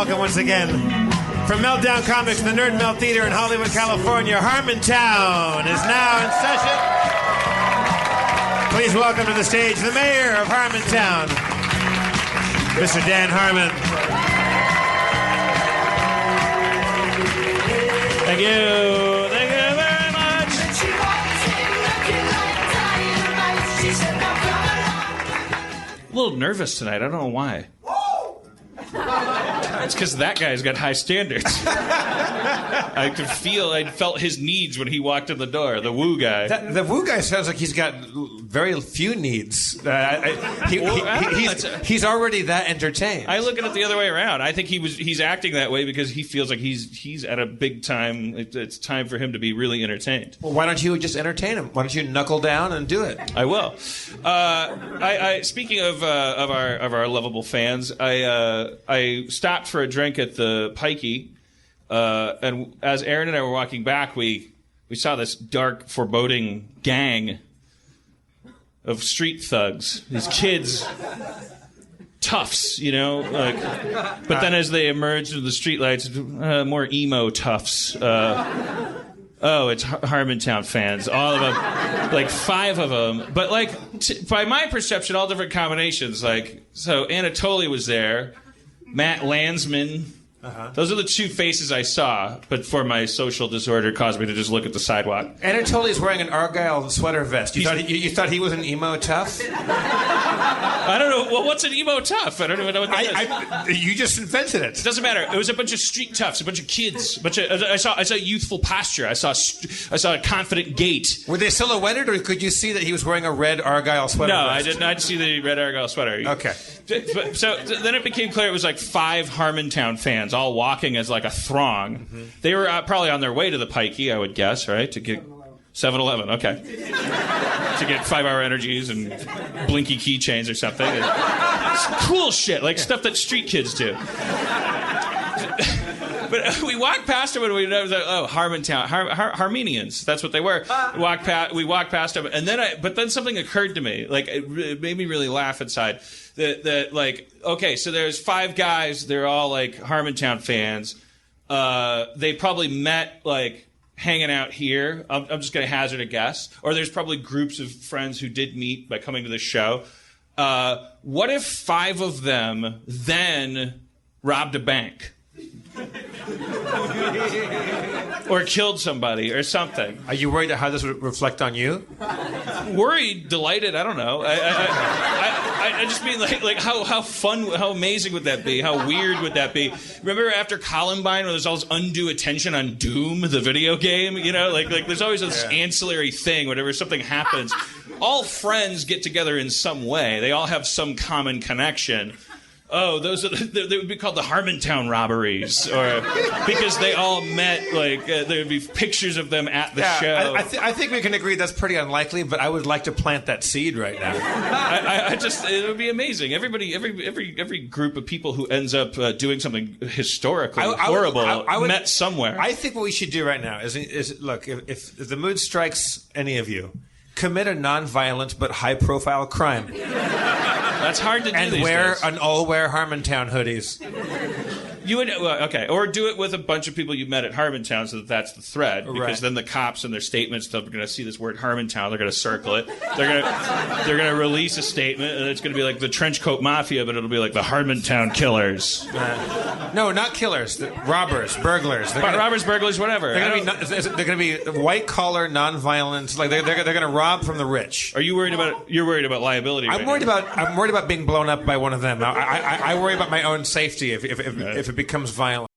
welcome once again from Meltdown Comics, the Nerd Melt Theater in Hollywood, California. Harmontown is now in session. Please welcome to the stage the mayor of Harmontown, Mr. Dan Harmon. Thank you. Thank you very much. A little nervous tonight. I don't know why. It's because that guy's got high standards. I felt his needs when he walked in the door. The woo guy. The woo guy sounds like he's got very few needs. He's already that entertained. I look at it the other way around. I think he's acting that way because he feels like he's at a big time. It's time for him to be really entertained. Well, why don't you just entertain him? Why don't you knuckle down and do it? I will. Speaking of our lovable fans, I stopped for a drink at the Pikey, and as Erin and I were walking back, we saw this dark, foreboding gang of street thugs. These kids, toughs, you know. But then as they emerged into the streetlights, more emo toughs. It's Harmontown fans, all of them, like 5 of them. But by my perception, all different combinations. So Anatoly was there. Matt Landsman. Those are the 2 faces I saw, but for my social disorder caused me to just look at the sidewalk. Anatoly's wearing an Argyle sweater vest. You thought he was an emo tough? I don't know. Well, what's an emo tough? I don't even know what that is. You just invented it. It doesn't matter. It was a bunch of street toughs, a bunch of kids. I saw youthful posture. I saw a confident gait. Were they silhouetted, or could you see that he was wearing a red Argyle sweater No, vest? I did not see the red Argyle sweater. Okay. So then it became clear it was like 5 Harmontown fans all walking as like a throng. Mm-hmm. They were probably on their way to the Pikey, I would guess, right? To get 7-Eleven, okay. To get 5-hour energies and blinky keychains or something. It's cool shit, like stuff that street kids do. But we walked past them and we was like, oh, Harmontown, Harmenians. That's what they were. We walked past them, and but then something occurred to me. Like it made me really laugh inside. That okay, so there's 5 guys. They're all like Harmontown fans. They probably met hanging out here. I'm just going to hazard a guess. Or there's probably groups of friends who did meet by coming to the show. What if 5 of them then robbed a bank? Or killed somebody or something. Are you worried how this would reflect on you? Worried, delighted, I don't know. I just mean how fun, how amazing would that be? How weird would that be? Remember after Columbine when there's all this undue attention on Doom, the video game? You know, like there's always this ancillary thing whenever something happens. All friends get together in some way. They all have some common connection. Oh, they would be called the Harmontown robberies, or because they all met. There would be pictures of them at the show. I think we can agree that's pretty unlikely, but I would like to plant that seed right now. It would be amazing. Every group of people who ends up doing something historically horrible met somewhere. I think what we should do right now is look, if the mood strikes any of you, commit a non-violent but high-profile crime. That's hard to do and these days. And all wear Harmontown hoodies. You would okay, or do it with a bunch of people you met at Harmontown, so that's the thread. Because then the cops in their statements, they're going to see this word Harmontown, they're going to circle it. They're going to release a statement, and it's going to be like the Trenchcoat Mafia, but it'll be like the Harmontown Killers. No, not killers. Robbers, burglars. Robbers, burglars, whatever. They're going to be white collar, non-violent. Like they're going to rob from the rich. Are you worried about? You're worried about liability? I'm worried about being blown up by one of them. I worry about my own safety if it becomes violent.